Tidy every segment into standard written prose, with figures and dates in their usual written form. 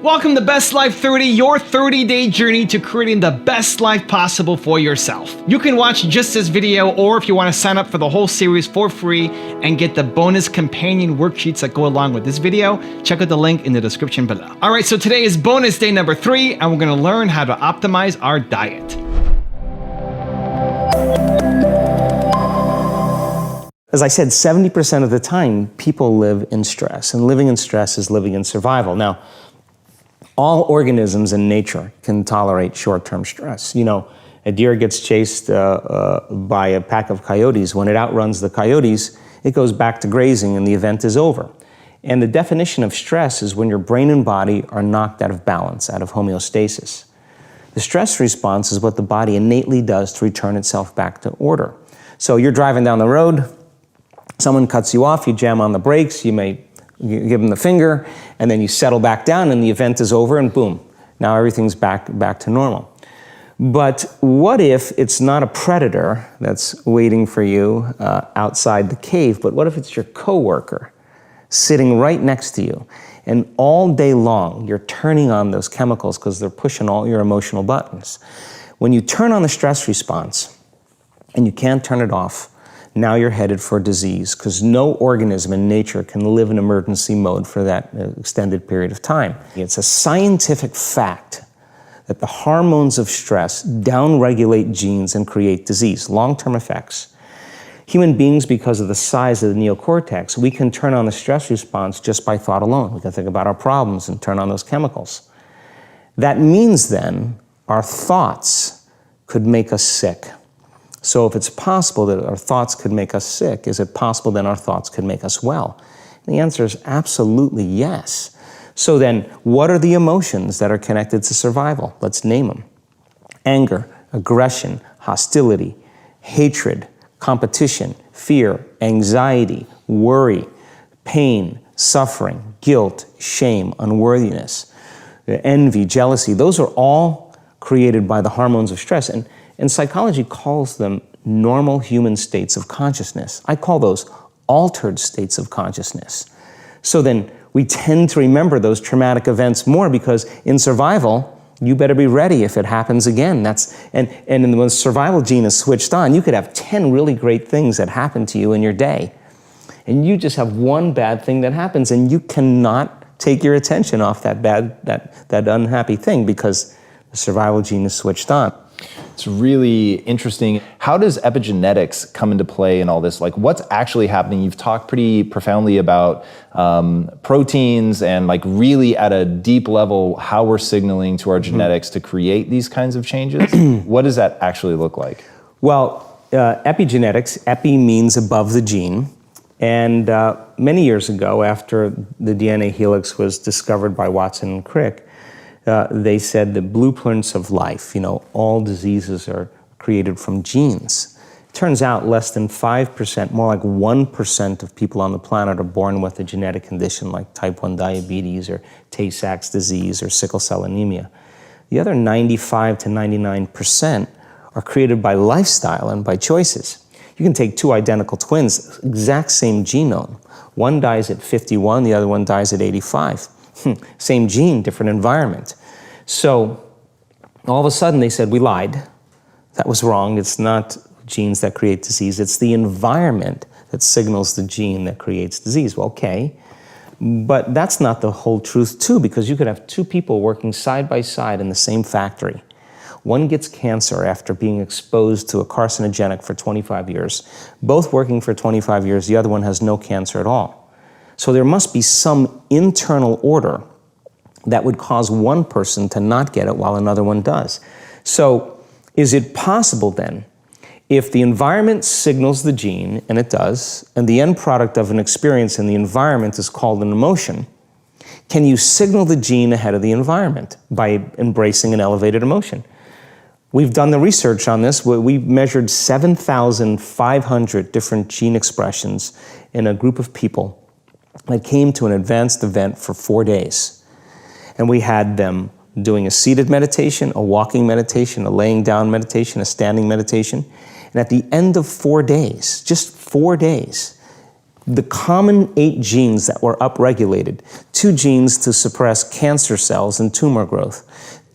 Welcome to Best Life 30, your 30-day journey to creating the best life possible for yourself. You can watch just this video, or if you want to sign up for the whole series for free and get the bonus companion worksheets that go along with this video, check out the link in the description below. All right, so today is bonus day number 3, and we're going to learn how to optimize our diet. As I said, 70% of the time, people live in stress, and living in stress is living in survival. Now, all organisms in nature can tolerate short-term stress. You know, a deer gets chased by a pack of coyotes. When it outruns the coyotes, it goes back to grazing and the event is over. And the definition of stress is when your brain and body are knocked out of balance, out of homeostasis. The stress response is what the body innately does to return itself back to order. So you're driving down the road, someone cuts you off, you jam on the brakes, you give them the finger, and then you settle back down and the event is over and boom, now everything's back to normal. But what if it's not a predator that's waiting for you outside the cave, but what if it's your coworker sitting right next to you, and all day long you're turning on those chemicals because they're pushing all your emotional buttons. When you turn on the stress response and you can't turn it off, now you're headed for disease, because no organism in nature can live in emergency mode for that extended period of time. It's a scientific fact that the hormones of stress downregulate genes and create disease, long-term effects. Human beings, because of the size of the neocortex, we can turn on the stress response just by thought alone. We can think about our problems and turn on those chemicals. That means then our thoughts could make us sick. So if it's possible that our thoughts could make us sick, is it possible then our thoughts could make us well? And the answer is absolutely yes. So then, what are the emotions that are connected to survival? Let's name them. Anger, aggression, hostility, hatred, competition, fear, anxiety, worry, pain, suffering, guilt, shame, unworthiness, envy, jealousy. Those are all created by the hormones of stress. And psychology calls them normal human states of consciousness. I call those altered states of consciousness. So then we tend to remember those traumatic events more because in survival, you better be ready if it happens again. And when the survival gene is switched on, you could have 10 really great things that happen to you in your day. And you just have one bad thing that happens and you cannot take your attention off that unhappy thing because the survival gene is switched on. It's really interesting. How does epigenetics come into play in all this? Like, what's actually happening? You've talked pretty profoundly about proteins and like really at a deep level how we're signaling to our genetics to create these kinds of changes. What does that actually look like? Well, epigenetics, epi means above the gene. And many years ago, after the DNA helix was discovered by Watson and Crick, they said the blueprints of life, you know, all diseases are created from genes. It turns out less than 5%, more like 1% of people on the planet are born with a genetic condition like type 1 diabetes or Tay-Sachs disease or sickle cell anemia. The other 95 to 99% are created by lifestyle and by choices. You can take two identical twins, exact same genome. One dies at 51, the other one dies at 85. Same gene, different environment. So all of a sudden they said, we lied. That was wrong. It's not genes that create disease. It's the environment that signals the gene that creates disease. Well, okay, but that's not the whole truth too, because you could have two people working side by side in the same factory. One gets cancer after being exposed to a carcinogenic for 25 years. Both working for 25 years, the other one has no cancer at all. So there must be some internal order that would cause one person to not get it while another one does. So is it possible then, if the environment signals the gene, and it does, and the end product of an experience in the environment is called an emotion, can you signal the gene ahead of the environment by embracing an elevated emotion? We've done the research on this. We measured 7,500 different gene expressions in a group of people that came to an advanced event for 4 days. And we had them doing a seated meditation, a walking meditation, a laying down meditation, a standing meditation. And at the end of 4 days, just 4 days, The common 8 genes that were upregulated, 2 genes to suppress cancer cells and tumor growth,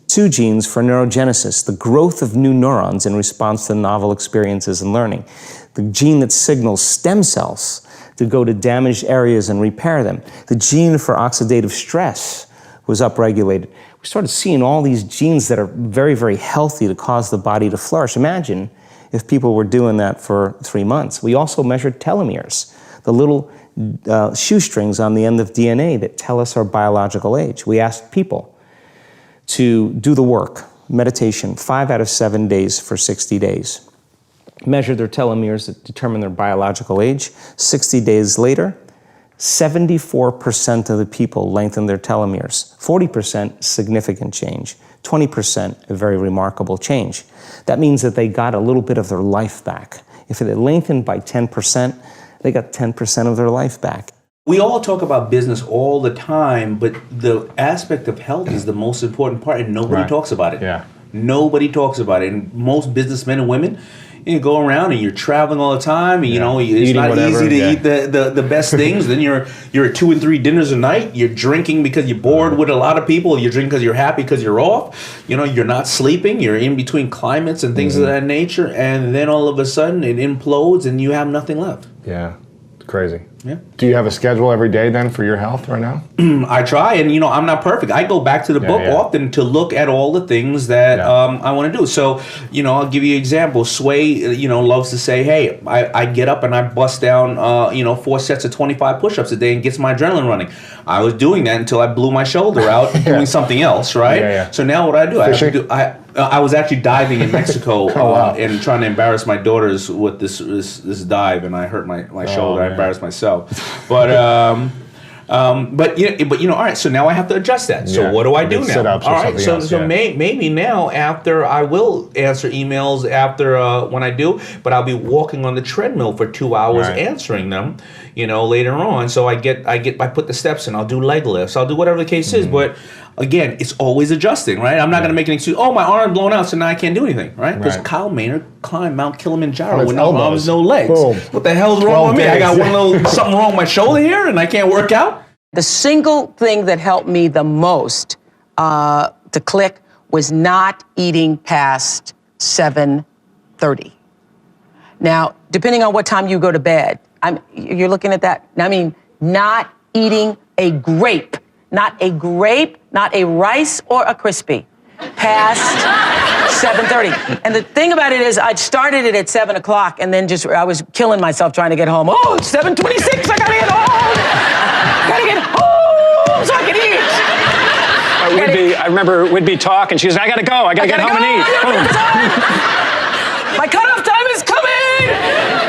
2 genes for neurogenesis, the growth of new neurons in response to novel experiences and learning, the gene that signals stem cells to go to damaged areas and repair them, the gene for oxidative stress was upregulated. We started seeing all these genes that are very, very healthy to cause the body to flourish. Imagine if people were doing that for 3 months. We also measured telomeres, the little shoestrings on the end of DNA that tell us our biological age. We asked people to do the work, meditation, 5 out of 7 days for 60 days. Measure their telomeres that determine their biological age. 60 days later, 74% of the people lengthened their telomeres. 40% significant change. 20% a very remarkable change. That means that they got a little bit of their life back. If it had lengthened by 10%, they got 10% of their life back. We all talk about business all the time, but the aspect of health is the most important part, and nobody talks about it. Yeah. Nobody talks about it. And most businessmen and women, you go around and you're traveling all the time, and you know, it's Eating not whatever, easy to eat the best things. Then you're at 2 and 3 dinners a night. You're drinking because you're bored with a lot of people. You're drinking because you're happy because you're off. You know, you're not sleeping. You're in between climates and things of that nature. And then all of a sudden it implodes and you have nothing left. Yeah, it's crazy. Yeah. Do you have a schedule every day then for your health right now? I try, and I'm not perfect. I go back to the book often to look at all the things that I want to do. So, I'll give you an example. Sway, loves to say, hey, I get up and I bust down, 4 sets of 25 push-ups a day and gets my adrenaline running. I was doing that until I blew my shoulder out doing something else, right? Yeah. So now what I do, I was actually diving in Mexico and trying to embarrass my daughters with this dive, and I hurt my shoulder. I embarrassed myself. But all right. So now I have to adjust that. So what do I do now? Sit-ups all or right. something So else, maybe now after I will answer emails after when I do, but I'll be walking on the treadmill for 2 hours answering them. Later on. So I put the steps in. I'll do leg lifts. I'll do whatever the case is. But again, it's always adjusting, right? I'm not going to make an excuse. Oh, my arm's blown out, so now I can't do anything, right? Because Kyle Maynard climbed Mount Kilimanjaro with no arms, no legs. Boom. What the hell's wrong with me? I got something wrong with my shoulder here, and I can't work out. The single thing that helped me the most to click was not eating past 7:30. Now, depending on what time you go to bed, you're looking at that. I mean, not eating a grape, not a rice or a crispy, past 7:30. And the thing about it is, I started it at 7 o'clock, and then I was killing myself trying to get home. Oh, it's 7:26. I gotta get home. So I can eat. I remember we'd be talking. She goes, I gotta go. I gotta get home and eat. My cutoff time is coming.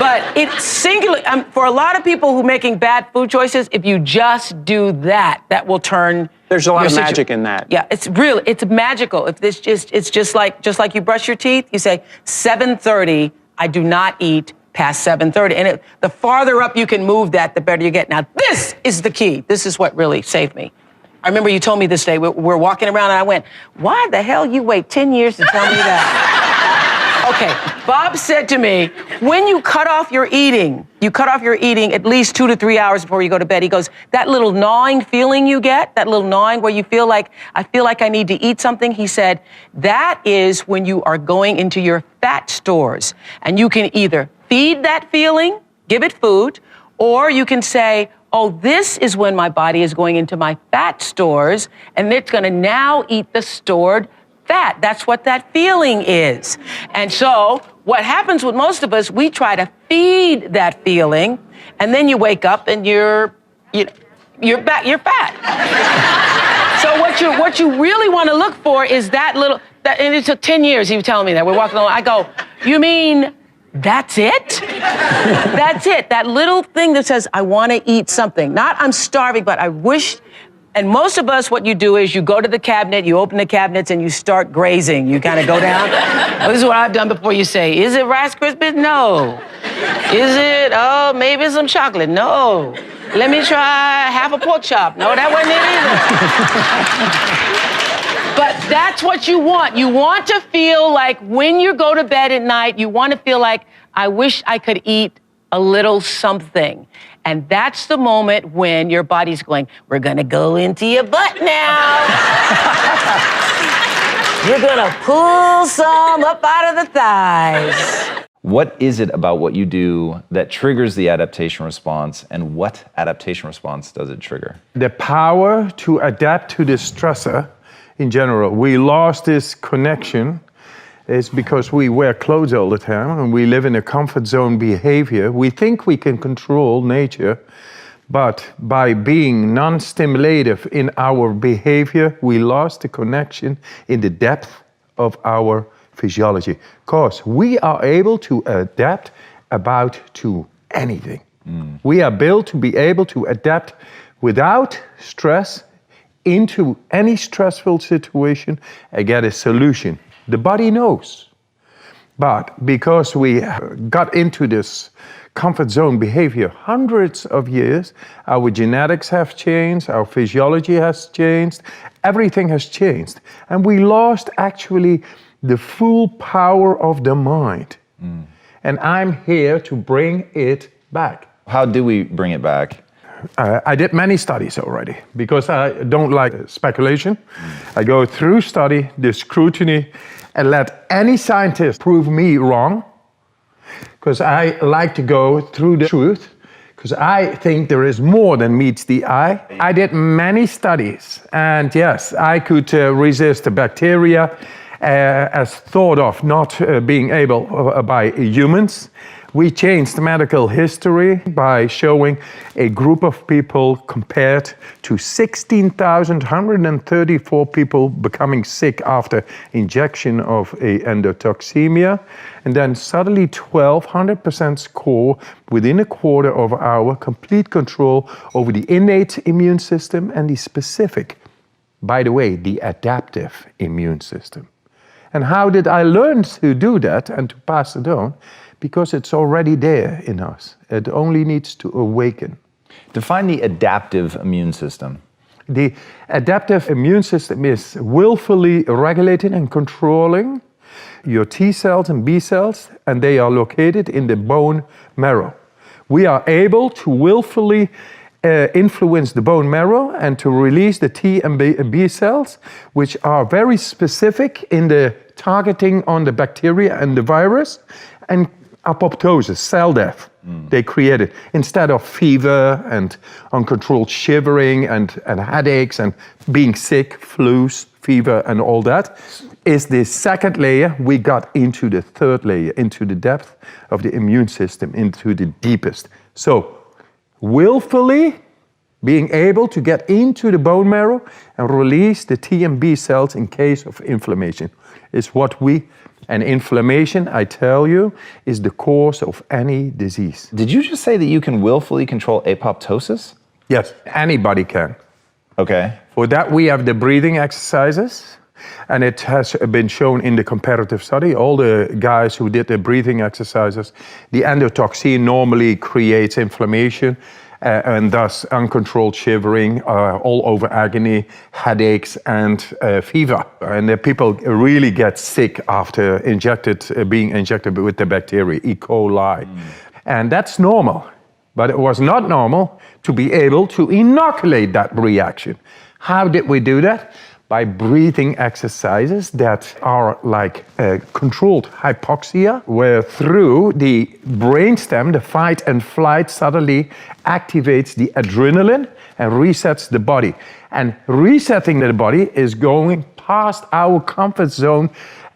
But it's singular. For a lot of people who are making bad food choices, if you just do that, that will turn. There's a lot of magic in that. Yeah, it's magical. If it's just like you brush your teeth, you say 7:30. I do not eat past 7:30, and the farther up you can move that, the better you get. Now, this is the key. This is what really saved me. I remember you told me this day, we're walking around, and I went, why the hell you wait 10 years to tell me that? Okay, Bob said to me, when you cut off your eating at least 2 to 3 hours before you go to bed. He goes, that little gnawing feeling you get, that little gnawing where you feel like I need to eat something, he said, that is when you are going into your fat stores. And you can either feed that feeling, give it food, or you can say, oh, this is when my body is going into my fat stores, and it's gonna now eat the stored fat. That's what that feeling is. And so what happens with most of us, we try to feed that feeling, and then you wake up and you're fat. So what you really want to look for is that and it took 10 years, he was telling me that. We're walking along, I go, you mean that's it? That's it. That little thing that says, I want to eat something. Not I'm starving, but I wish. And most of us, what you do is you go to the cabinet, you open the cabinets, and you start grazing. You kind of go down. Well, this is what I've done before. You say, is it Rice Krispies? No. Is it, maybe some chocolate? No. Let me try half a pork chop. No, that wasn't it either. But that's what you want. You want to feel like when you go to bed at night, you want to feel like, I wish I could eat a little something. And that's the moment when your body's going, we're gonna go into your butt now. You're gonna pull some up out of the thighs. What is it about what you do that triggers the adaptation response, and what adaptation response does it trigger? The power to adapt to the stressor in general. We lost this connection is because we wear clothes all the time and we live in a comfort zone behavior. We think we can control nature, but by being non-stimulative in our behavior, we lost the connection in the depth of our physiology. Because we are able to adapt about to anything. We are built to be able to adapt without stress into any stressful situation and get a solution. The body knows. But because we got into this comfort zone behavior hundreds of years, our genetics have changed, our physiology has changed, everything has changed. And we lost actually the full power of the mind. And I'm here to bring it back. How do we bring it back? I did many studies already because I don't like speculation. I go through study, the scrutiny, and let any scientist prove me wrong, because I like to go through the truth, because I think there is more than meets the eye. I did many studies, and yes, I could resist the bacteria as thought of not being able by humans. We changed medical history by showing a group of people compared to 16,134 people becoming sick after injection of a endotoxemia. And then suddenly 1,200% score within a quarter of an hour, complete control over the innate immune system and the specific, by the way, the adaptive immune system. And how did I learn to do that and to pass it on? Because it's already there in us. It only needs to awaken. Define the adaptive immune system. The adaptive immune system is willfully regulating and controlling your T cells and B cells, and they are located in the bone marrow. We are able to willfully influence the bone marrow and to release the T and B cells, which are very specific in the targeting on the bacteria and the virus, and apoptosis, cell death, they created. Instead of fever and uncontrolled shivering and headaches and being sick, flus, fever and all that, is the second layer. We got into the third layer, into the depth of the immune system, into the deepest. So, willfully being able to get into the bone marrow and release the T and B cells in case of inflammation is what and inflammation, I tell you, is the cause of any disease. Did you just say that you can willfully control apoptosis? Yes, anybody can. Okay. For that, we have the breathing exercises, and it has been shown in the comparative study. All the guys who did the breathing exercises, the endotoxin normally creates inflammation, and thus uncontrolled shivering, all over agony, headaches, and fever. And the people really get sick after being injected with the bacteria, E. coli. And that's normal. But it was not normal to be able to inoculate that reaction. How did we do that? By breathing exercises that are like controlled hypoxia, where through the brainstem, the fight and flight suddenly activates the adrenaline and resets the body. And resetting the body is going past our comfort zone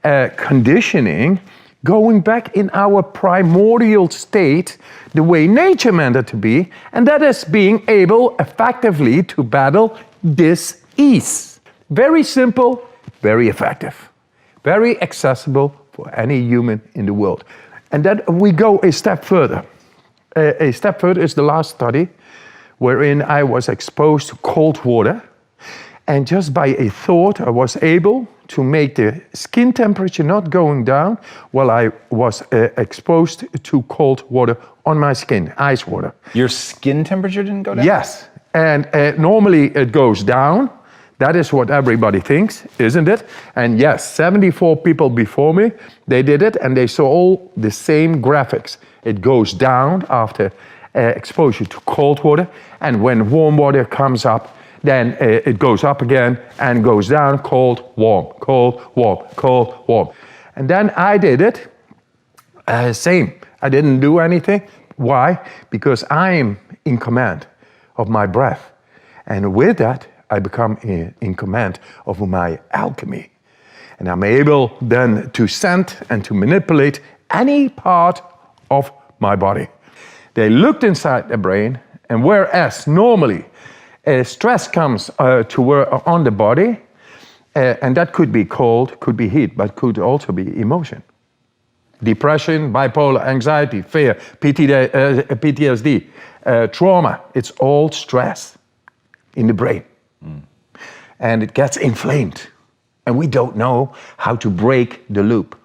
conditioning, going back in our primordial state, the way nature meant it to be, and that is being able effectively to battle dis-ease. Very simple, very effective, very accessible for any human in the world. And then we go a step further. A step further is the last study wherein I was exposed to cold water, and just by a thought I was able to make the skin temperature not going down while I was exposed to cold water on my skin, ice water. Your skin temperature didn't go down? Yes, and normally it goes down. That is what everybody thinks, isn't it? And yes, 74 people before me, they did it and they saw all the same graphics. It goes down after exposure to cold water, and when warm water comes up, then it goes up again and goes down, cold, warm, cold, warm, cold, warm. And then I did it, same. I didn't do anything. Why? Because I'm in command of my breath. And with that, I become in command of my alchemy. And I'm able then to send and to manipulate any part of my body. They looked inside the brain, and whereas normally stress comes on the body, and that could be cold, could be heat, but could also be emotion. Depression, bipolar, anxiety, fear, PTSD, trauma, it's all stress in the brain. And it gets inflamed. And we don't know how to break the loop.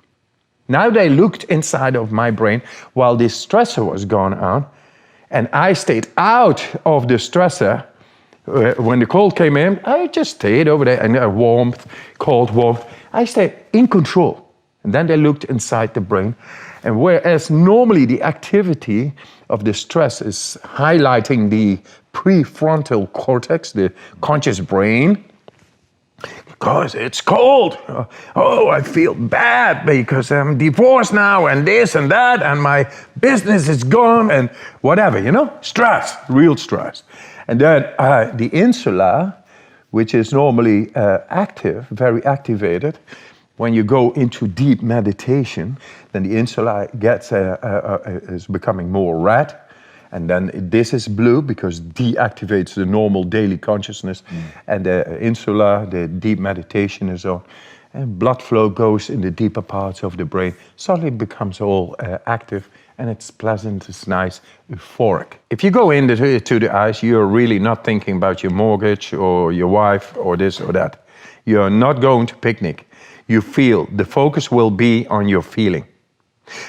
Now they looked inside of my brain while this stressor was going on, and I stayed out of the stressor. When the cold came in, I just stayed over there, and warmth, cold, warmth. I stayed in control. And then they looked inside the brain, and whereas normally the activity of the stress is highlighting the prefrontal cortex, the conscious brain, because it's cold. Oh, I feel bad because I'm divorced now, and this and that, and my business is gone, and whatever, stress, real stress. And then the insula, which is normally active, very activated, when you go into deep meditation, then the insula is becoming more red. And then this is blue because deactivates the normal daily consciousness. And the insula, the deep meditation is on. And blood flow goes in the deeper parts of the brain. Suddenly it becomes all active, and it's pleasant, it's nice, euphoric. If you go into the eyes, you're really not thinking about your mortgage or your wife or this or that. You're not going to picnic. You feel, the focus will be on your feeling.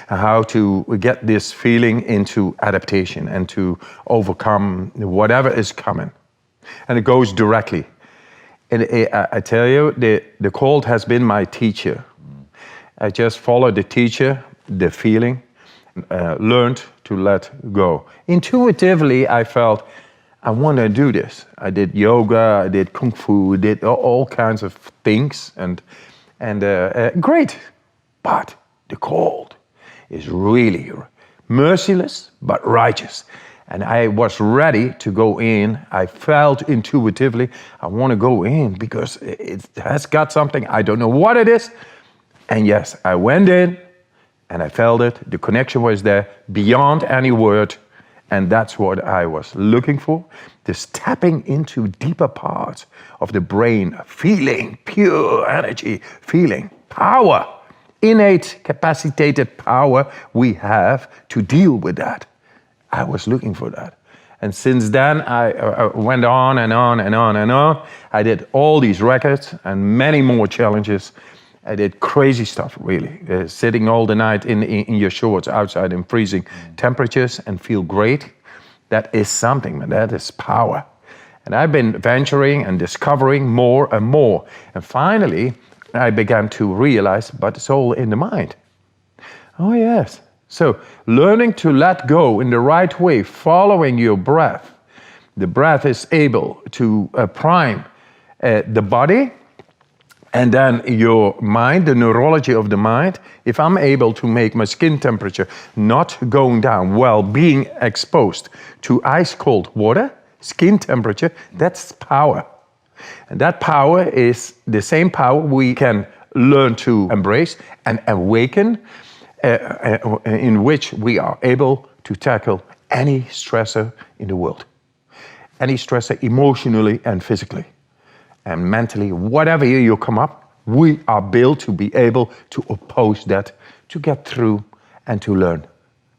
How to get this feeling into adaptation and to overcome whatever is coming. And it goes directly. And I tell you, the cold has been my teacher. I just followed the teacher, the feeling, learned to let go. Intuitively, I felt, I want to do this. I did yoga, I did kung fu, did all kinds of things, and great. But the cold is really merciless but righteous. And I was ready to go in. I felt intuitively, I want to go in because it has got something. I don't know what it is. And yes, I went in and I felt it. The connection was there beyond any word. And that's what I was looking for. This tapping into deeper parts of the brain, feeling, pure energy, feeling, power, innate, capacitated power we have to deal with that. I was looking for that. And since then, I went on and on and on and on. I did all these records and many more challenges. I did crazy stuff, really. Sitting all the night in your shorts outside in freezing temperatures and feel great. That is something, man. That is power. And I've been venturing and discovering more and more. And finally, I began to realize, but it's all in the mind. Oh, yes. So learning to let go in the right way, following your breath. The breath is able to prime the body, and then your mind, the neurology of the mind. If I'm able to make my skin temperature not going down while being exposed to ice cold water, skin temperature, that's power. And that power is the same power we can learn to embrace and awaken, in which we are able to tackle any stressor in the world. Any stressor emotionally and physically and mentally, whatever you come up, we are built to be able to oppose that, to get through and to learn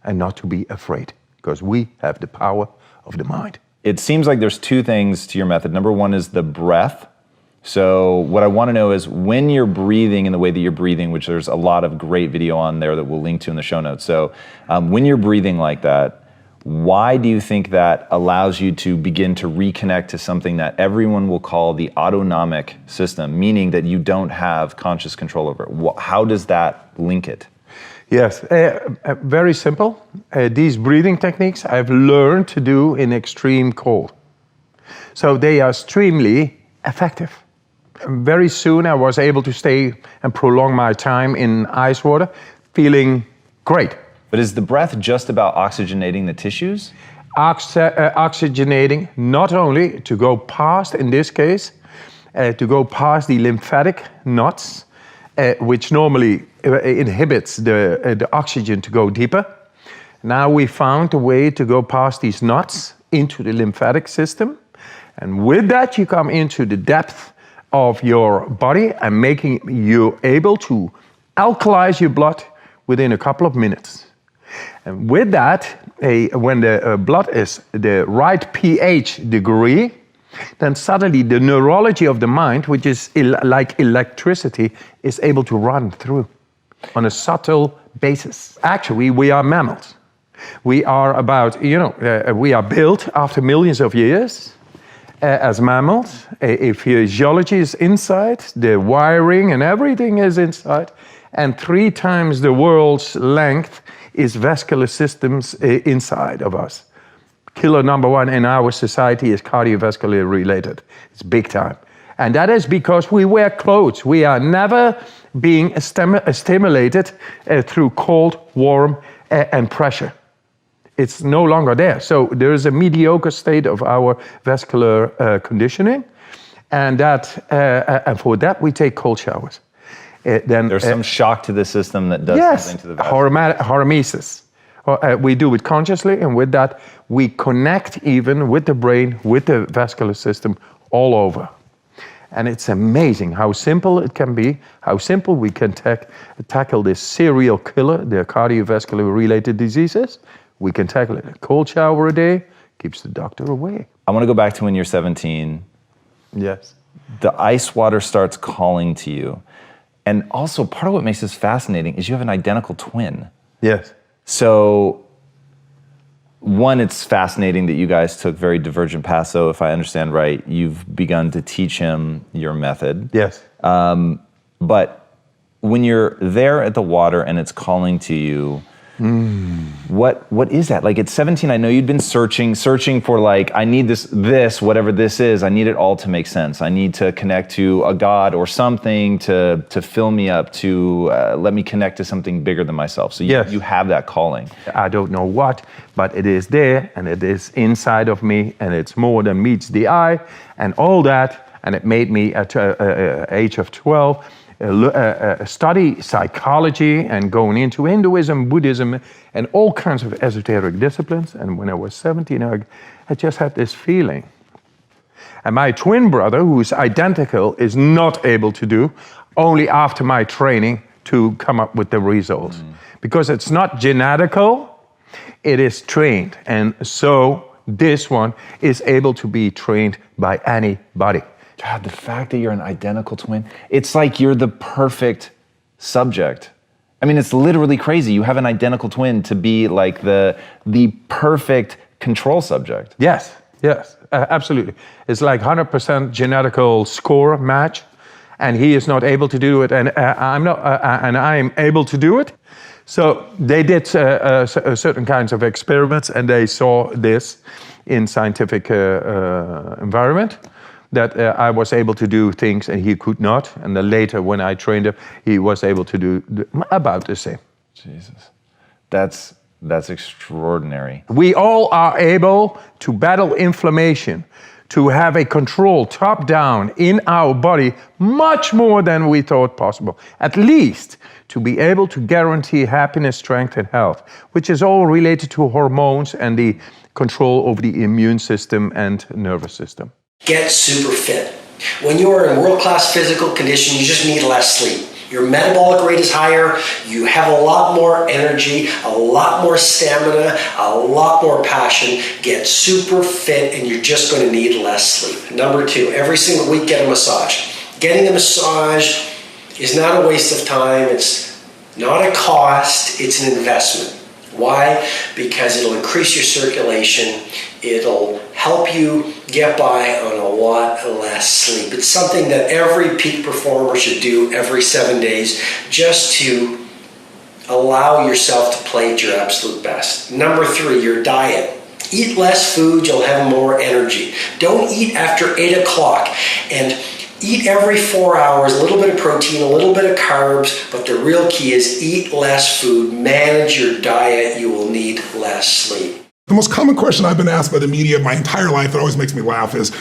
and not to be afraid, because we have the power of the mind. It seems like there's two things to your method. Number one is the breath. So what I want to know is when you're breathing in the way that you're breathing, which there's a lot of great video on there that we'll link to in the show notes. So when you're breathing like that, why do you think that allows you to begin to reconnect to something that everyone will call the autonomic system, meaning that you don't have conscious control over it? How does that link it? Yes, very simple. These breathing techniques I've learned to do in extreme cold. So they are extremely effective. Very soon I was able to stay and prolong my time in ice water, feeling great. But is the breath just about oxygenating the tissues? Oxygenating not only to go past, in this case, to go past the lymphatic knots, which normally inhibits the oxygen to go deeper. Now we found a way to go past these knots into the lymphatic system. And with that, you come into the depth of your body and making you able to alkalize your blood within a couple of minutes. And with that, when the blood is the right pH degree, then suddenly the neurology of the mind, which is like electricity, is able to run through on a subtle basis. Actually, we are mammals. We are about, we are built after millions of years as mammals. Physiology is inside, the wiring and everything is inside, and 3 times the world's length is vascular systems inside of us. Killer number 1 in our society is cardiovascular related. It's big time. And that is because we wear clothes. We are never being stimulated through cold, warm, and pressure. It's no longer there. So there is a mediocre state of our vascular conditioning. And for that, we take cold showers. Then there's some shock to the system that does something to the vascular. Hormesis. We do it consciously, and with that, we connect even with the brain, with the vascular system all over. And it's amazing how simple it can be, how simple we can tackle this serial killer, the cardiovascular related diseases. We can tackle it. A cold shower a day keeps the doctor away. I want to go back to when you're 17. Yes. The ice water starts calling to you. And also, part of what makes this fascinating is you have an identical twin. Yes. So, one, it's fascinating that you guys took very divergent paths. So, if I understand right, you've begun to teach him your method. Yes. But when you're there at the water and it's calling to you, what is that? Like at 17, I know you'd been searching for like, I need this, whatever this is, I need it all to make sense. I need to connect to a God or something to fill me up, to let me connect to something bigger than myself. So you have that calling. I don't know what, but it is there and it is inside of me and it's more than meets the eye and all that. And it made me at age of 12, study psychology and going into Hinduism, Buddhism, and all kinds of esoteric disciplines. And when I was 17, I just had this feeling. And my twin brother, who is identical, is not able to do, only after my training to come up with the results. Because it's not genetical, it is trained. And so this one is able to be trained by anybody. God, the fact that you're an identical twin, it's like you're the perfect subject. I mean, it's literally crazy. You have an identical twin to be like the perfect control subject. Yes, absolutely. It's like 100% genetical score match, and he is not able to do it, and I'm able to do it. So they did certain kinds of experiments, and they saw this in scientific environment. That I was able to do things and he could not. And then later when I trained him, he was able to do about the same. Jesus, that's extraordinary. We all are able to battle inflammation, to have a control top down in our body much more than we thought possible. At least to be able to guarantee happiness, strength, and health, which is all related to hormones and the control over the immune system and nervous system. Get super fit. When you are in world-class physical condition, you just need less sleep. Your metabolic rate is higher, you have a lot more energy, a lot more stamina, a lot more passion. Get super fit and you're just going to need less sleep. Number 2, every single week get a massage. Getting a massage is not a waste of time, it's not a cost, it's an investment. Why? Because it'll increase your circulation, it'll help you get by on a lot less sleep. It's something that every peak performer should do every 7 days just to Allow yourself to play at your absolute best. Number 3, your diet. Eat less food, you'll have more energy. Don't eat after 8 o'clock. And eat every 4 hours, a little bit of protein, a little bit of carbs, but the real key is eat less food, manage your diet, you will need less sleep. The most common question I've been asked by the media my entire life that always makes me laugh is,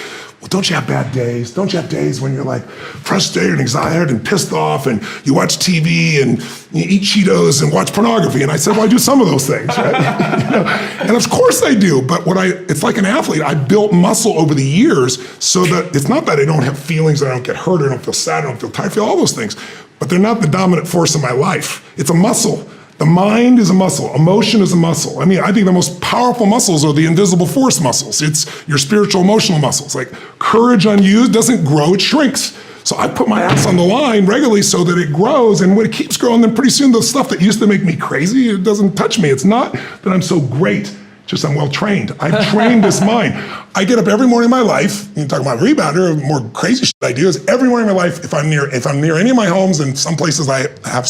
well, don't you have bad days? Don't you have days when you're like frustrated and excited and pissed off and you watch TV and you eat Cheetos and watch pornography? And I said, well, I do some of those things, right? You know? And of course I do, but it's like an athlete. I built muscle over the years so that it's not that I don't have feelings, that I don't get hurt, I don't feel sad, I don't feel tired, I feel all those things, but they're not the dominant force in my life. It's a muscle. The mind is a muscle. Emotion is a muscle. I mean, I think the most powerful muscles are the invisible force muscles. It's your spiritual, emotional muscles. Like courage unused doesn't grow, it shrinks. So I put my ass on the line regularly so that it grows, and when it keeps growing, then pretty soon the stuff that used to make me crazy, it doesn't touch me. It's not that I'm so great, just I'm well trained. I've trained this mind. I get up every morning in my life, you talk about rebounder, more crazy shit I do is every morning in my life, if I'm near any of my homes, and some places I have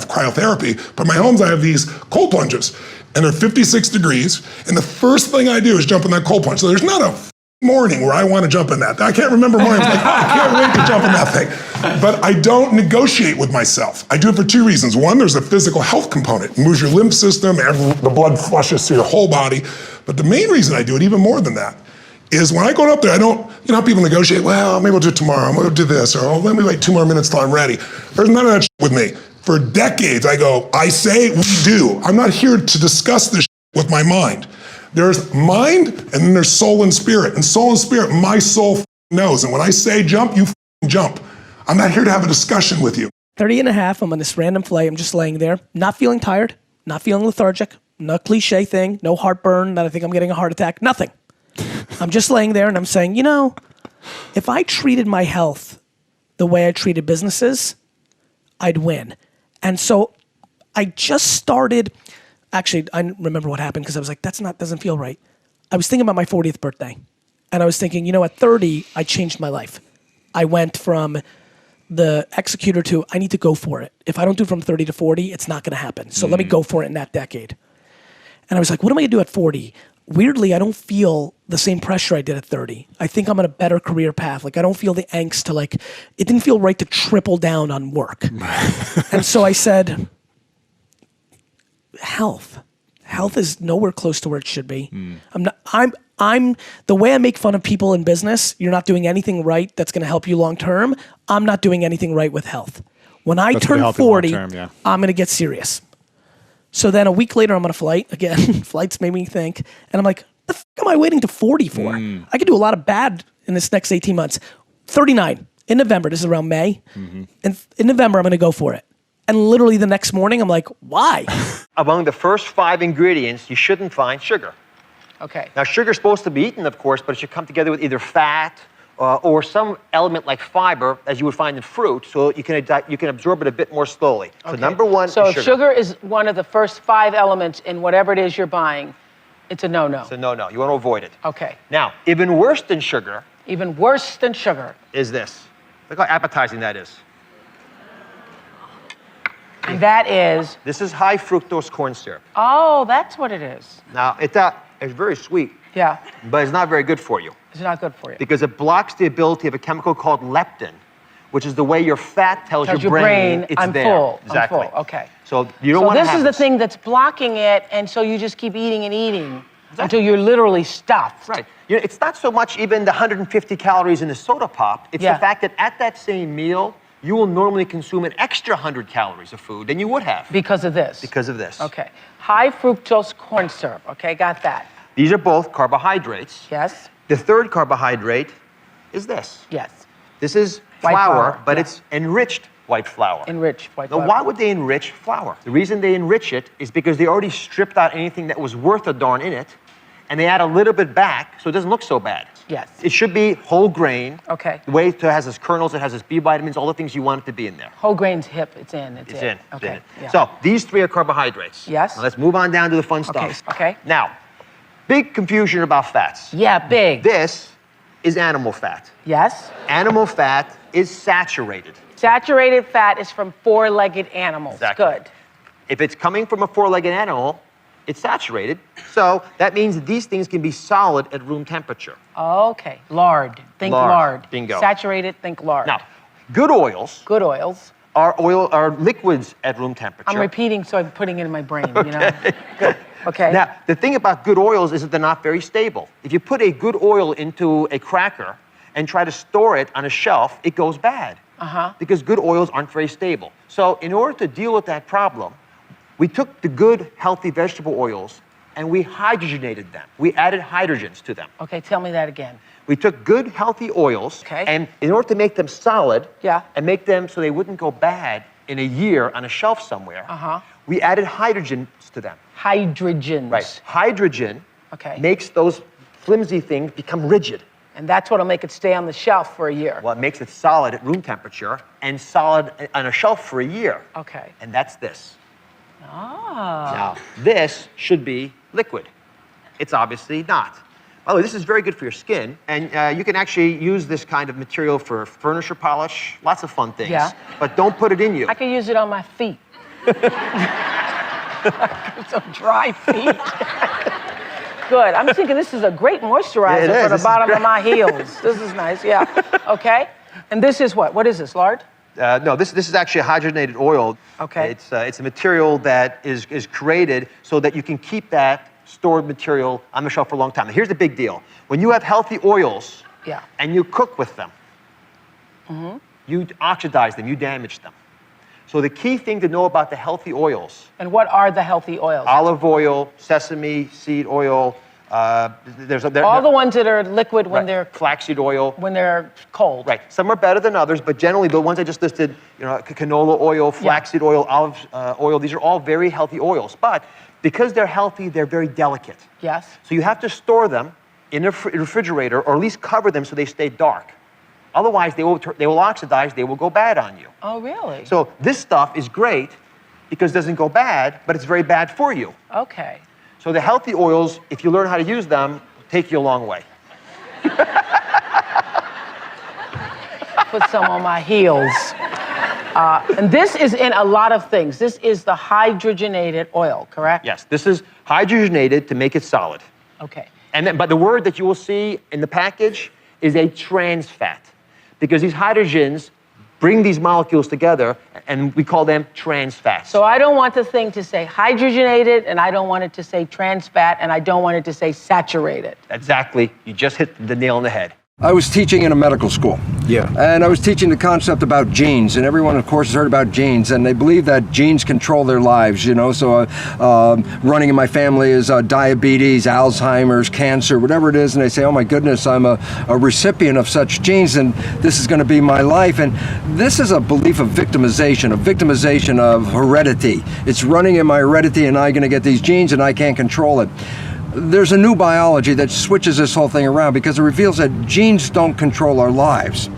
cryotherapy, but my homes I have these cold plunges, and they're 56 degrees, and the first thing I do is jump in that cold plunge. So there's not a morning where I want to jump in that. I can't remember mornings like, I can't wait to jump in that thing. But I don't negotiate with myself. I do it for 2 reasons. One, there's a physical health component. It moves your lymph system, the blood flushes through your whole body. But the main reason I do it, even more than that, is when I go up there, I don't, you know how people negotiate, well, maybe we'll do it tomorrow, I'm gonna do this, or oh, let me wait 2 more minutes till I'm ready. There's none of that shit with me. For decades, I go, I say, we do. I'm not here to discuss this shit with my mind. There's mind, and then there's soul and spirit. And soul and spirit, my soul knows. And when I say jump, you jump. I'm not here to have a discussion with you. 30 and a half, I'm on this random flight, I'm just laying there, not feeling tired, not feeling lethargic, no cliche thing, no heartburn that I think I'm getting a heart attack, nothing. I'm just laying there and I'm saying, you know, if I treated my health the way I treated businesses, I'd win. And so I just started, actually, I remember what happened because I was like, doesn't feel right. I was thinking about my 40th birthday and I was thinking, you know, at 30, I changed my life. I went from the executor to, I need to go for it. If I don't do from 30 to 40, it's not gonna happen. So let me go for it in that decade. And I was like, what am I gonna do at 40? Weirdly, I don't feel the same pressure I did at 30. I think I'm on a better career path. Like I don't feel the angst to like, it didn't feel right to triple down on work. And so I said, health is nowhere close to where it should be. I'm the way I make fun of people in business, you're not doing anything right that's gonna help you long term. I'm not doing anything right with health. When I turn 40, I'm gonna get serious. So then a week later, I'm on a flight. Again, flights made me think. And I'm like, the f am I waiting to 40 for? I could do a lot of bad in this next 18 months. 39 in November, this is around May. And in November, I'm gonna go for it. And literally the next morning, I'm like, why? Among the first 5 ingredients, you shouldn't find sugar. Okay. Now, sugar's supposed to be eaten, of course, but it should come together with either fat or some element like fiber, as you would find in fruit, so you can absorb it a bit more slowly. So number one is sugar. So sugar is one of the first 5 elements in whatever it is you're buying. It's a no-no. It's a no-no. You want to avoid it. Okay. Now, even worse than sugar. Even worse than sugar. Is this. Look how appetizing that is. And that is? This is high fructose corn syrup. Oh, that's what it is. Now, it's very sweet. Yeah. But it's not very good for you. It's not good for you. Because it blocks the ability of a chemical called leptin, which is the way your fat tells your brain it's I'm there. full. Exactly. I'm full. Okay. So you don't want to have this is the thing that's blocking it, and so you just keep eating and eating until you're literally stuffed. Right. You know, it's not so much even the 150 calories in the soda pop. It's the fact that at that same meal, you will normally consume an extra 100 calories of food than you would have. Because of this? Because of this. Okay. High fructose corn syrup. Okay, got that. These are both carbohydrates. Yes. The third carbohydrate is this. Yes. This is White flour, flour, but it's enriched white flour. Enriched white flour. Now, why would they enrich flour? The reason they enrich it is because they already stripped out anything that was worth a darn in it, and they add a little bit back so it doesn't look so bad. Yes. It should be whole grain. Okay. The way it has its kernels, it has its B vitamins, all the things you want it to be in there. Whole grain's hip. It's in. It's in. Okay. It's in. Yeah. So these 3 are carbohydrates. Yes. Now let's move on down to the fun stuff. Okay. Now, big confusion about fats. Yeah, big. This is animal fat. Yes. Animal fat is saturated. Saturated fat is from 4-legged animals. Exactly. Good. If it's coming from a four-legged animal, it's saturated. So that means that these things can be solid at room temperature. Okay, lard. Think lard. Bingo. Saturated, think lard. Now, good oils. Good oils. Are liquids at room temperature. I'm repeating, so I'm putting it in my brain, you know? Good. Okay. Now, the thing about good oils is that they're not very stable. If you put a good oil into a cracker and try to store it on a shelf, it goes bad. Because good oils aren't very stable. So in order to deal with that problem, we took the good, healthy vegetable oils and we hydrogenated them. We added hydrogens to them. Okay, tell me that again. We took good, healthy oils, and in order to make them solid and make them so they wouldn't go bad in a year on a shelf somewhere, we added hydrogens to them. Hydrogens. Right. Hydrogen makes those flimsy things become rigid. And that's what'll make it stay on the shelf for a year. Well, it makes it solid at room temperature and solid on a shelf for a year. Okay. And that's this. Ah. Now, this should be liquid. It's obviously not. By the way, this is very good for your skin, and you can actually use this kind of material for furniture polish, lots of fun things. Yeah. But don't put it in you. I can use it on my feet. Some dry feet. Good. I'm thinking this is a great moisturizer for the bottom of my heels. This is nice, yeah. Okay. And this is what? What is this, lard? No, this is actually a hydrogenated oil. Okay. It's a material that is created so that you can keep that stored material on the shelf for a long time. Now, here's the big deal. When you have healthy oils and you cook with them, you oxidize them, you damage them. So the key thing to know about the healthy oils. And what are the healthy oils? Olive oil, sesame seed oil. All the ones that are liquid when they're flaxseed oil. When they're cold. Right. Some are better than others, but generally the ones I just listed, you know, canola oil, flaxseed oil, olive oil, these are all very healthy oils. But because they're healthy, they're very delicate. Yes. So you have to store them in a refrigerator, or at least cover them so they stay dark. Otherwise, they will oxidize, they will go bad on you. Oh, really? So this stuff is great because it doesn't go bad, but it's very bad for you. Okay. So the healthy oils, if you learn how to use them, take you a long way. Put some on my heels. And this is in a lot of things. This is the hydrogenated oil, correct? Yes, this is hydrogenated to make it solid. Okay. And then, but the word that you will see in the package is a trans fat, because these hydrogens bring these molecules together, and we call them trans fats. So I don't want the thing to say hydrogenated, and I don't want it to say trans fat, and I don't want it to say saturated. Exactly. You just hit the nail on the head. I was teaching in a medical school. Yeah. And I was teaching the concept about genes, and everyone, of course, has heard about genes, and they believe that genes control their lives, you know. So running in my family is diabetes, Alzheimer's, cancer, whatever it is, and they say, oh my goodness, I'm a recipient of such genes, and this is going to be my life. And this is a belief of victimization of heredity. It's running in my heredity, and I'm going to get these genes, and I can't control it. There's a new biology that switches this whole thing around, because it reveals that genes don't control our lives.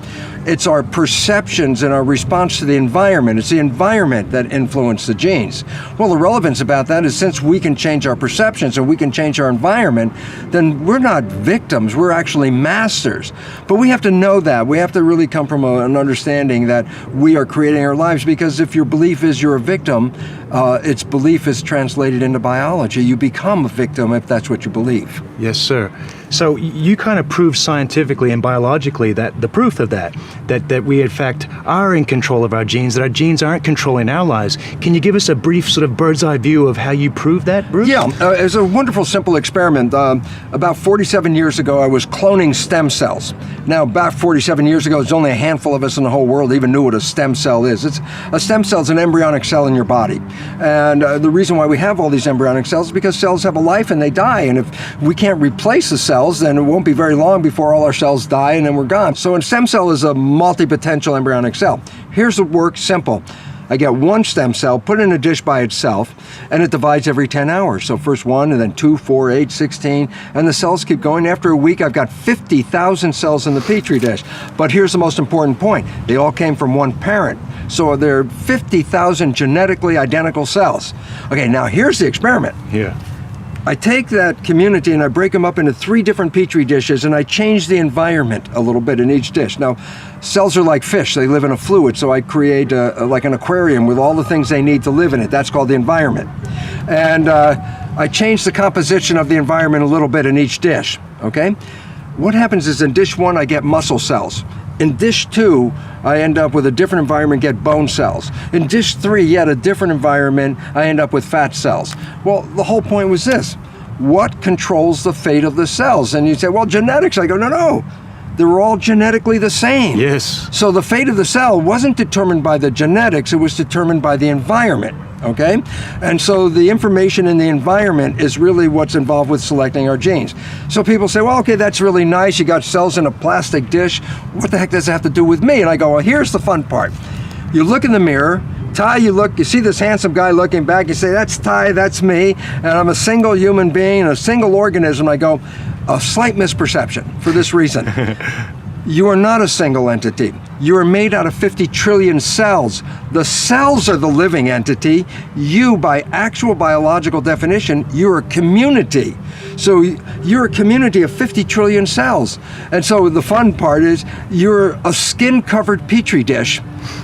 It's our perceptions and our response to the environment. It's the environment that influences the genes. Well, the relevance about that is, since we can change our perceptions and we can change our environment, then we're not victims, we're actually masters. But we have to know that. We have to really come from an understanding that we are creating our lives, because if your belief is you're a victim, its belief is translated into biology. You become a victim if that's what you believe. Yes, sir. So you kind of prove scientifically and biologically that the proof of that we in fact are in control of our genes, that our genes aren't controlling our lives. Can you give us a brief sort of bird's eye view of how you prove that, Bruce? Yeah, it's a wonderful, simple experiment. About 47 years ago, I was cloning stem cells. Now, about 47 years ago, there's only a handful of us in the whole world even knew what a stem cell is. A stem cell is an embryonic cell in your body. And the reason why we have all these embryonic cells is because cells have a life and they die. And if we can't replace the cells, then it won't be very long before all our cells die and then we're gone. So a stem cell is a multi-potential embryonic cell. Here's the work, simple. I get one stem cell, put it in a dish by itself, and it divides every 10 hours. So first 1, and then 2, 4, 8, 16, and the cells keep going. After a week, I've got 50,000 cells in the Petri dish. But here's the most important point. They all came from one parent. So there are 50,000 genetically identical cells. Okay, now here's the experiment. Yeah. I take that community and I break them up into 3 different petri dishes, and I change the environment a little bit in each dish. Now, cells are like fish. They live in a fluid, so I create like an aquarium with all the things they need to live in it. That's called the environment. And I change the composition of the environment a little bit in each dish, okay? What happens is in dish 1, I get muscle cells. In dish 2, I end up with a different environment, get bone cells. In dish 3, yet a different environment, I end up with fat cells. Well, the whole point was this. What controls the fate of the cells? And you say, well, genetics. I go, no. They were all genetically the same. Yes. So the fate of the cell wasn't determined by the genetics, it was determined by the environment, okay? And so the information in the environment is really what's involved with selecting our genes. So people say, well, okay, that's really nice. You got cells in a plastic dish. What the heck does that have to do with me? And I go, well, here's the fun part. You look in the mirror, Ty, you see this handsome guy looking back, you say, that's Ty, that's me, and I'm a single human being, a single organism. I go, a slight misperception for this reason. You are not a single entity. You are made out of 50 trillion cells. The cells are the living entity. You, by actual biological definition, you're a community. So you're a community of 50 trillion cells. And so the fun part is you're a skin-covered petri dish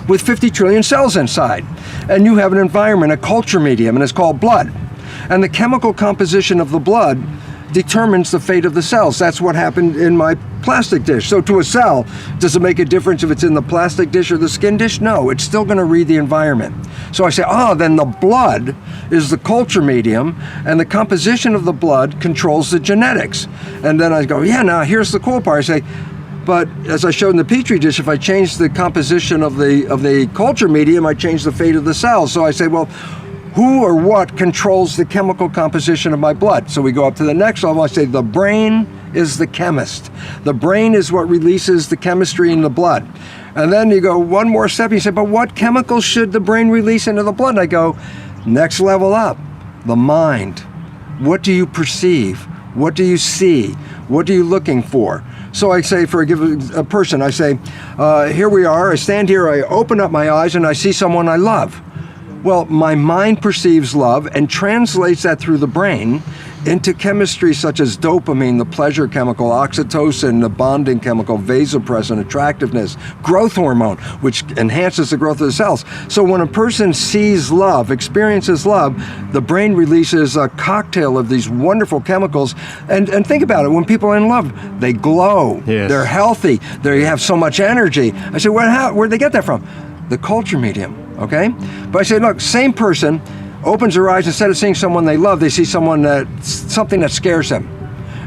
with 50 trillion cells inside. And you have an environment, a culture medium, and it's called blood. And the chemical composition of the blood determines the fate of the cells. That's what happened in my plastic dish. So to a cell, does it make a difference if it's in the plastic dish or the skin dish? No, it's still going to read the environment. So I say, then the blood is the culture medium, and the composition of the blood controls the genetics. And then I go, now here's the cool part. I say, but as I showed in the petri dish, if I change the composition of the culture medium, I change the fate of the cells. So I say, well, who or what controls the chemical composition of my blood? So we go up to the next level. I say the brain is the chemist. The brain is what releases the chemistry in the blood. And then you go one more step. You say, but what chemicals should the brain release into the blood? And I go, next level up, the mind. What do you perceive? What do you see? What are you looking for? So I say, for a person, I say, here we are. I stand here. I open up my eyes and I see someone I love. Well, my mind perceives love and translates that through the brain into chemistry such as dopamine, the pleasure chemical, oxytocin, the bonding chemical, vasopressin, attractiveness, growth hormone, which enhances the growth of the cells. So when a person sees love, experiences love, the brain releases a cocktail of these wonderful chemicals. And think about it, when people are in love, they glow, they're healthy, they have so much energy. I say, where'd they get that from? The culture medium, okay? But I say, look, same person opens their eyes, instead of seeing someone they love, they see something that scares them.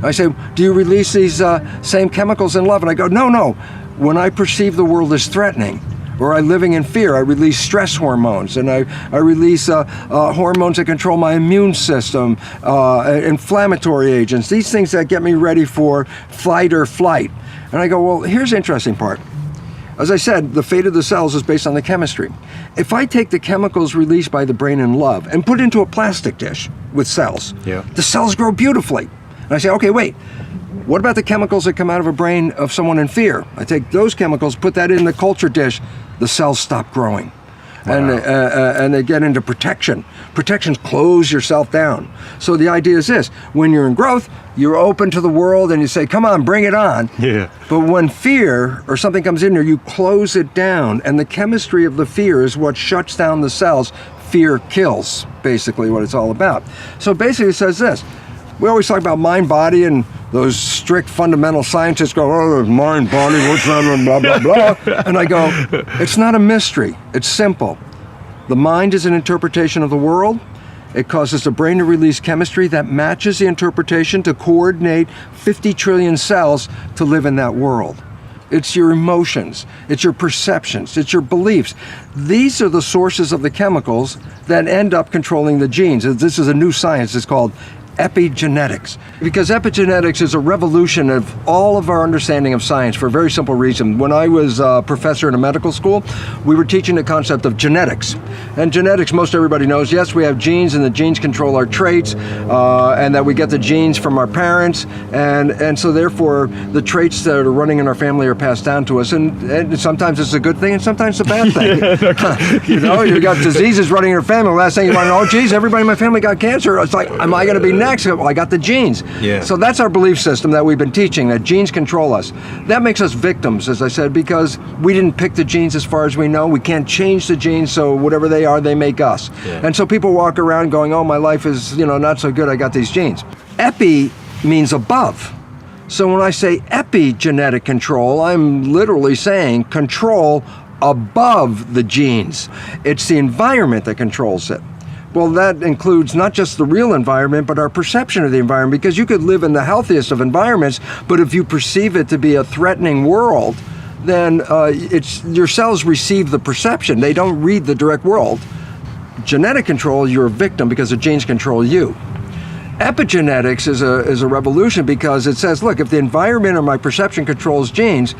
I say, do you release these same chemicals in love? And I go, no. When I perceive the world as threatening, or I'm living in fear, I release stress hormones, and I release hormones that control my immune system, inflammatory agents, these things that get me ready for fight or flight. And I go, well, here's the interesting part. As I said, the fate of the cells is based on the chemistry. If I take the chemicals released by the brain in love and put it into a plastic dish with cells, the cells grow beautifully. And I say, okay, wait, what about the chemicals that come out of a brain of someone in fear? I take those chemicals, put that in the culture dish, the cells stop growing. Wow. And they get into protection. Protections close yourself down. So the idea is this: when you're in growth, you're open to the world and you say, come on, bring it on. Yeah. But when fear or something comes in there, you close it down, and the chemistry of the fear is what shuts down the cells. Fear kills, basically what it's all about. So basically it says this: we always talk about mind, body, and those strict fundamental scientists go, oh, mind, body, what's that, blah, blah, blah. And I go, it's not a mystery. It's simple. The mind is an interpretation of the world. It causes the brain to release chemistry that matches the interpretation to coordinate 50 trillion cells to live in that world. It's your emotions, it's your perceptions, it's your beliefs. These are the sources of the chemicals that end up controlling the genes. This is a new science. It's called epigenetics, because epigenetics is a revolution of all of our understanding of science for a very simple reason. When I was a professor in a medical school, we were teaching the concept of genetics. And genetics, most everybody knows, yes, we have genes, and the genes control our traits, and that we get the genes from our parents, and so therefore the traits that are running in our family are passed down to us, and sometimes it's a good thing and sometimes it's a bad thing. You know, you got diseases running in your family. Last thing you want to know, oh geez, everybody in my family got cancer. It's like, am I going to be next? Well, I got the genes. Yeah. So that's our belief system that we've been teaching, that genes control us. That makes us victims, as I said, because we didn't pick the genes as far as we know. We can't change the genes, so whatever they are, they make us. Yeah. And so people walk around going, oh, my life is, not so good, I got these genes. Epi means above. So when I say epigenetic control, I'm literally saying control above the genes. It's the environment that controls it. Well, that includes not just the real environment, but our perception of the environment, because you could live in the healthiest of environments, but if you perceive it to be a threatening world, then your cells receive the perception. They don't read the direct world. Genetic control, you're a victim because the genes control you. Epigenetics is a revolution because it says, look, if the environment or my perception controls genes,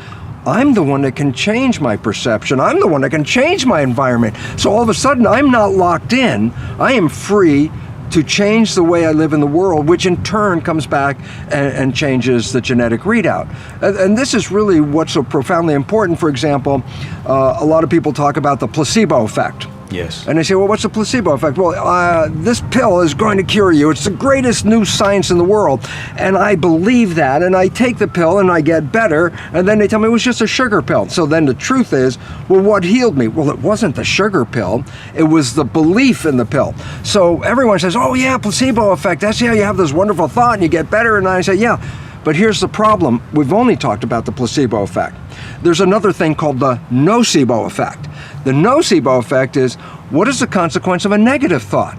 I'm the one that can change my perception. I'm the one that can change my environment. So all of a sudden, I'm not locked in. I am free to change the way I live in the world, which in turn comes back and changes the genetic readout. And this is really what's so profoundly important. For example, a lot of people talk about the placebo effect. Yes. And they say, well, what's the placebo effect? Well, this pill is going to cure you. It's the greatest new science in the world. And I believe that, and I take the pill and I get better, and then they tell me it was just a sugar pill. So then the truth is, well, what healed me? Well, it wasn't the sugar pill. It was the belief in the pill. So everyone says, oh yeah, placebo effect. That's how you have this wonderful thought and you get better. And I say, yeah, but here's the problem. We've only talked about the placebo effect. There's another thing called the nocebo effect. The nocebo effect is, what is the consequence of a negative thought?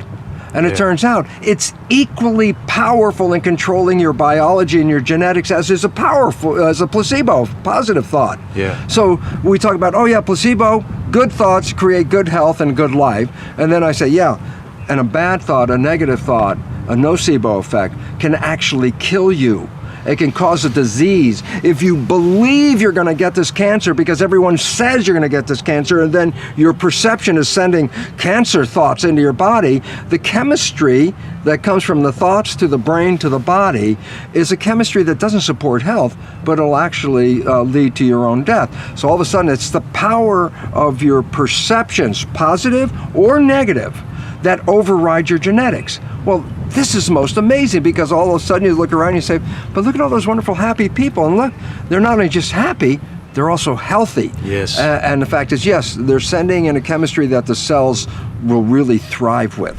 And it turns out it's equally powerful in controlling your biology and your genetics as is a placebo, positive thought. Yeah. So we talk about, oh yeah, placebo, good thoughts create good health and good life. And then I say, yeah, and a bad thought, a negative thought, a nocebo effect can actually kill you. It can cause a disease. If you believe you're going to get this cancer because everyone says you're going to get this cancer, and then your perception is sending cancer thoughts into your body, the chemistry that comes from the thoughts to the brain to the body is a chemistry that doesn't support health, but it'll actually lead to your own death. So all of a sudden, it's the power of your perceptions, positive or negative, that override your genetics. Well, this is most amazing because all of a sudden you look around and you say, but look at all those wonderful happy people. And look, they're not only just happy, they're also healthy. Yes. And the fact is, yes, they're sending in a chemistry that the cells will really thrive with.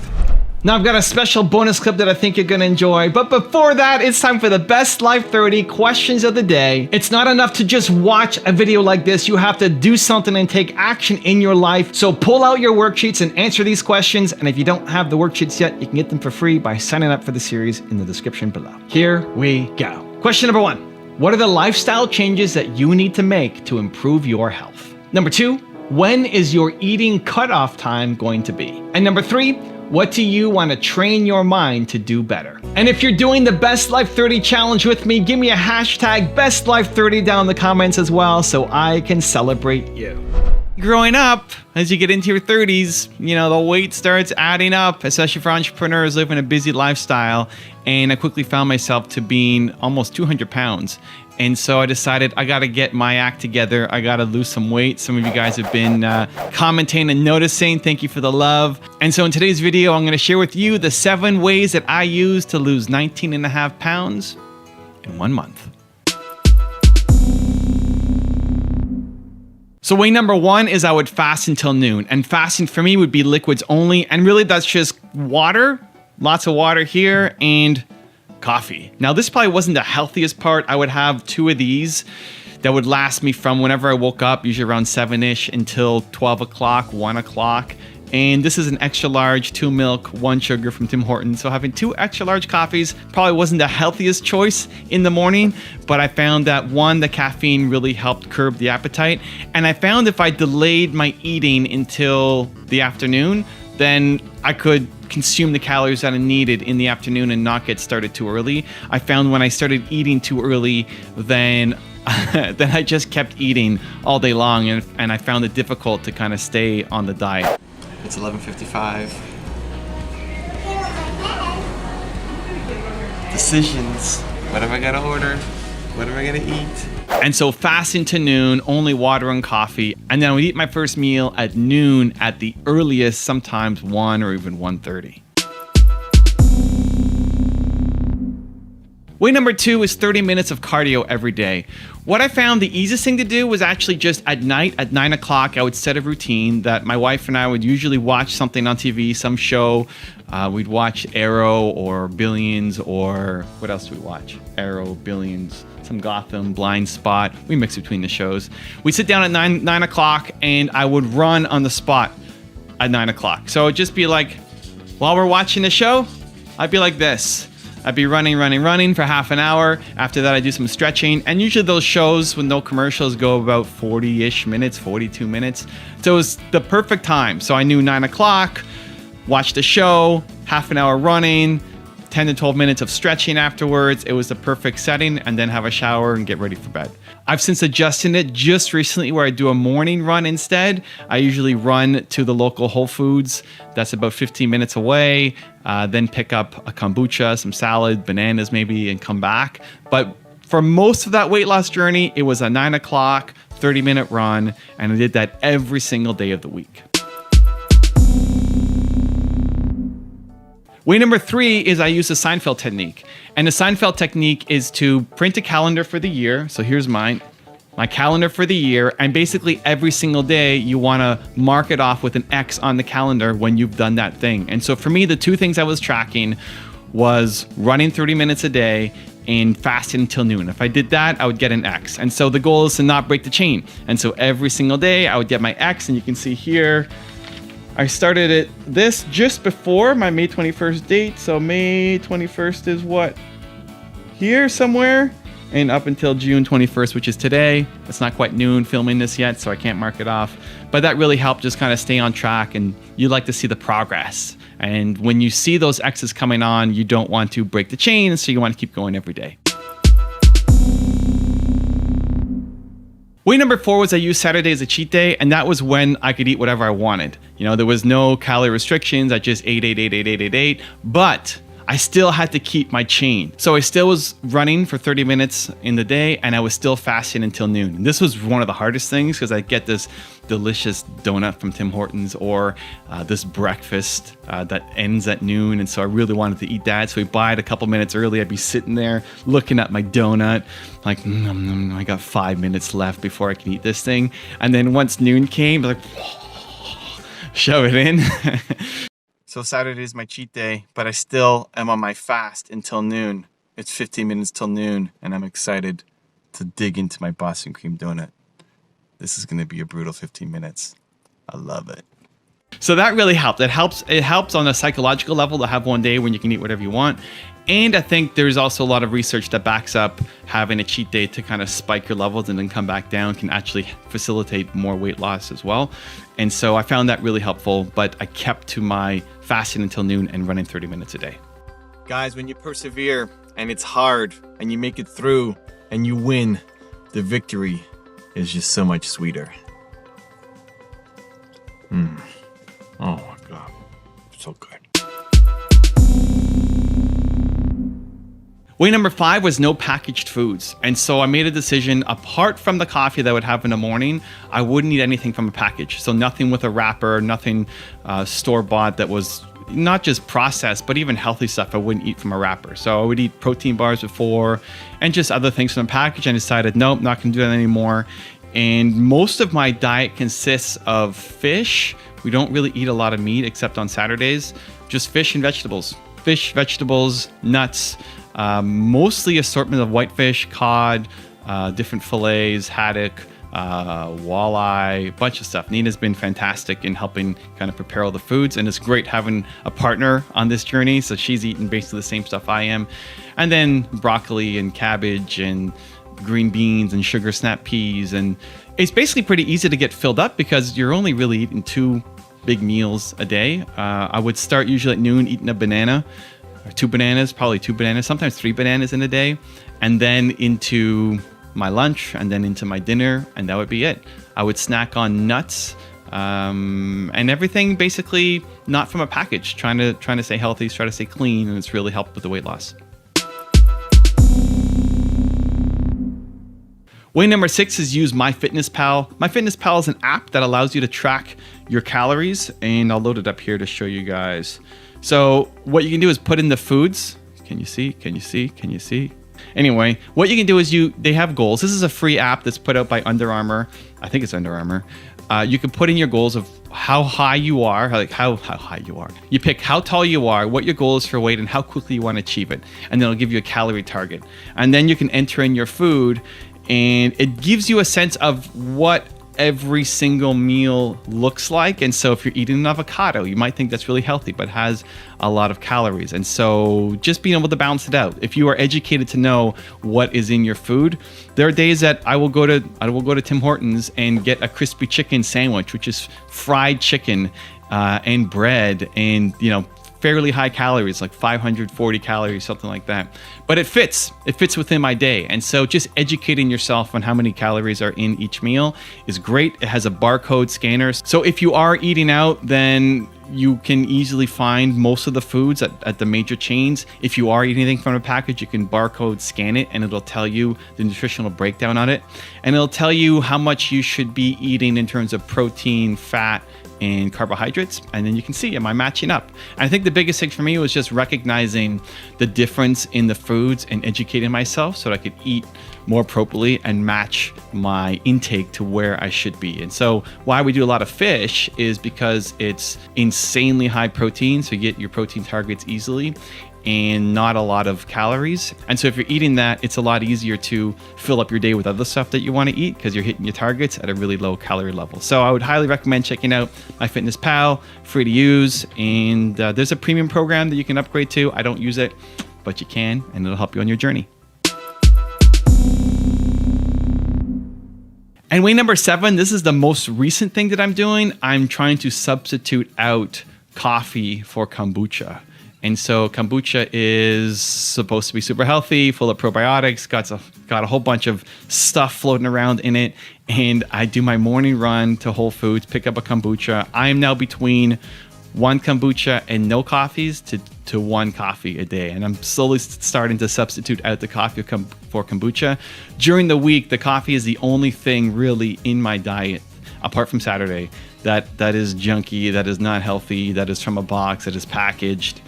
Now I've got a special bonus clip that I think you're gonna enjoy, but before that, it's time for the Best Life 30 questions of the day. It's not enough to just watch a video like this, you have to do something and take action in your life. So pull out your worksheets and answer these questions, and if you don't have the worksheets yet, you can get them for free by signing up for the series in the description below. Here we go. Question number 1. What are the lifestyle changes that you need to make to improve your health? Number 2, when is your eating cutoff time going to be? And number 3, what do you want to train your mind to do better? And if you're doing the Best Life 30 challenge with me, give me a hashtag BestLife30 down in the comments as well so I can celebrate you. Growing up, as you get into your 30s, the weight starts adding up, especially for entrepreneurs living a busy lifestyle. And I quickly found myself to being almost 200 pounds. And so I decided I got to get my act together. I got to lose some weight. Some of you guys have been commenting and noticing. Thank you for the love. And so in today's video, I'm going to share with you the 7 ways that I use to lose 19.5 pounds in 1 month. So way number 1 is I would fast until noon. And fasting for me would be liquids only. And really that's just water, lots of water here, and coffee. Now this probably wasn't the healthiest part. I would have 2 of these that would last me from whenever I woke up, usually around 7-ish, until 12 o'clock, 1 o'clock. And this is an extra large, 2 milk, 1 sugar from Tim Hortons. So having 2 extra large coffees probably wasn't the healthiest choice in the morning, but I found that 1, the caffeine really helped curb the appetite. And I found if I delayed my eating until the afternoon, then I could consume the calories that I needed in the afternoon and not get started too early. I found when I started eating too early, then I just kept eating all day long, and I found it difficult to kind of stay on the diet. It's 11:55. Decisions. What am I gonna order? What am I gonna eat? And so fasting to noon, only water and coffee. And then I would eat my first meal at noon at the earliest, sometimes 1 or even 1:30. Way number 2 is 30 minutes of cardio every day. What I found the easiest thing to do was actually just at night at 9 o'clock, I would set a routine that my wife and I would usually watch something on TV, some show. We'd watch Arrow or Billions, or what else do we watch? Arrow, Billions, some Gotham, Blind Spot. We mix between the shows. We'd sit down at 9 o'clock and I would run on the spot at 9 o'clock. So it'd just be like, while we're watching the show, I'd be like this. I'd be running for half an hour. After that, I do some stretching. And usually those shows with no commercials go about 40-ish minutes, 42 minutes. So it was the perfect time. So I knew 9 o'clock, watch the show, half an hour running, 10 to 12 minutes of stretching afterwards. It was the perfect setting, and then have a shower and get ready for bed. I've since adjusted it just recently where I do a morning run instead. I usually run to the local Whole Foods. That's about 15 minutes away. Then pick up a kombucha, some salad, bananas maybe, and come back. But for most of that weight loss journey, it was a 9 o'clock, 30-minute run, and I did that every single day of the week. Way number 3 is I use the SEINFELD technique. And the SEINFELD technique is to print a calendar for the year. So here's mine, my calendar for the year. And basically every single day you want to mark it off with an X on the calendar when you've done that thing. And so for me, the 2 things I was tracking was running 30 minutes a day and fasting until noon. If I did that, I would get an X. And so the goal is to not break the chain. And so every single day I would get my X, and you can see here, I started this just before my May 21st date. So May 21st is what? Here somewhere. And up until June 21st, which is today. It's not quite noon filming this yet, so I can't mark it off. But that really helped just kind of stay on track, and you like to see the progress. And when you see those X's coming on, you don't want to break the chain, so you want to keep going every day. Way number 4 was I used Saturday as a cheat day, and that was when I could eat whatever I wanted. You know, there was no calorie restrictions. I just ate, but I still had to keep my chain. So I still was running for 30 minutes in the day, and I was still fasting until noon. And this was one of the hardest things because I get this delicious donut from Tim Hortons or this breakfast that ends at noon. And so I really wanted to eat that. So we buy it a couple minutes early. I'd be sitting there looking at my donut, like, I got 5 minutes left before I can eat this thing. And then once noon came, like, shove it in. So Saturday is my cheat day, but I still am on my fast until noon. It's 15 minutes till noon, and I'm excited to dig into my Boston cream donut. This is going to be a brutal 15 minutes. I love it. So that really helped. It helps on a psychological level to have one day when you can eat whatever you want. And I think there's also a lot of research that backs up having a cheat day to kind of spike your levels and then come back down can actually facilitate more weight loss as well. And so I found that really helpful, but I kept to my fasting until noon and running 30 minutes a day. Guys, when you persevere and it's hard and you make it through and you win, the victory is just so much sweeter. Oh my God, so good. Way number 5 was no packaged foods. And so I made a decision, apart from the coffee that I would have in the morning, I wouldn't eat anything from a package. So nothing with a wrapper, nothing store-bought that was not just processed, but even healthy stuff I wouldn't eat from a wrapper. So I would eat protein bars before and just other things from the package. I decided, nope, not gonna do that anymore. And most of my diet consists of fish. We don't really eat a lot of meat except on Saturdays, just fish and vegetables. Fish, vegetables, nuts, mostly assortment of whitefish, cod, different fillets, haddock, walleye, a bunch of stuff. Nina's been fantastic in helping kind of prepare all the foods, and it's great having a partner on this journey. So she's eating basically the same stuff I am. And then broccoli and cabbage and green beans and sugar snap peas. And it's basically pretty easy to get filled up because you're only really eating 2 big meals a day. I would start usually at noon eating a banana, or 2 bananas, probably 2 bananas, sometimes 3 bananas in a day, and then into my lunch and then into my dinner, and that would be it. I would snack on nuts and everything basically not from a package, trying to stay healthy, try to stay clean, and it's really helped with the weight loss. Way number 6 is use MYFITNESSPAL. MYFITNESSPAL is an app that allows you to track your calories, and I'll load it up here to show you guys. So what you can do is put in the foods. Can you see? Can you see? Can you see? Anyway, what you can do is they have goals. This is a free app that's put out by Under Armour. I think it's Under Armour. You can put in your goals of how high you are, like how high you are. You pick how tall you are, what your goal is for weight, and how quickly you want to achieve it. And then it'll give you a calorie target. And then you can enter in your food, and it gives you a sense of what every single meal looks like. And so if you're eating an avocado, you might think that's really healthy, but has a lot of calories. And so just being able to balance it out. If you are educated to know what is in your food, there are days that I will go to Tim Hortons and get a crispy chicken sandwich, which is fried chicken and bread, and fairly high calories, like 540 calories, something like that. But it fits within my day. And so just educating yourself on how many calories are in each meal is great. It has a barcode scanner. So if you are eating out, then you can easily find most of the foods at the major chains. If you are eating anything from a package, you can barcode scan it and it'll tell you the nutritional breakdown on it. And it'll tell you how much you should be eating in terms of protein, fat, and carbohydrates, and then you can see, am I matching up? And I think the biggest thing for me was just recognizing the difference in the foods and educating myself so that I could eat more appropriately and match my intake to where I should be. And so why we do a lot of fish is because it's insanely high protein, so you get your protein targets easily, and not a lot of calories. And so if you're eating that, it's a lot easier to fill up your day with other stuff that you want to eat because you're hitting your targets at a really low calorie level. So I would highly recommend checking out MyFitnessPal, free to use. And there's a premium program that you can upgrade to. I don't use it, but you can, and it'll help you on your journey. And way number 7, this is the most recent thing that I'm doing. I'm trying to substitute out coffee for kombucha. And so kombucha is supposed to be super healthy, full of probiotics, got a whole bunch of stuff floating around in it. And I do my morning run to Whole Foods, pick up a kombucha. I am now between one kombucha and no coffees to one coffee a day. And I'm slowly starting to substitute out the coffee for kombucha. During the week, the coffee is the only thing really in my diet, apart from Saturday, that is junky, that is not healthy, that is from a box, that is packaged.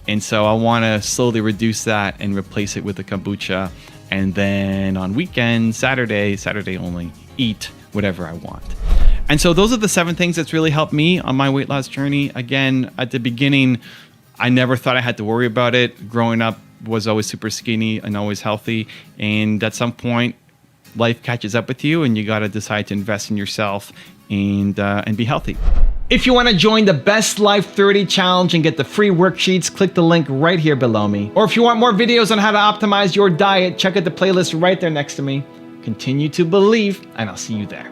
And so I want to slowly reduce that and replace it with the kombucha. And then on weekends, Saturday only, eat whatever I want. And so those are the 7 things that's really helped me on my weight loss journey. Again, at the beginning, I never thought I had to worry about it. Growing up, was always super skinny and always healthy. And at some point, life catches up with you and you got to decide to invest in yourself and be healthy. If you want to join the BestLife30 challenge and get the free worksheets, click the link right here below me. Or if you want more videos on how to optimize your diet, check out the playlist right there next to me. Continue to believe, and I'll see you there.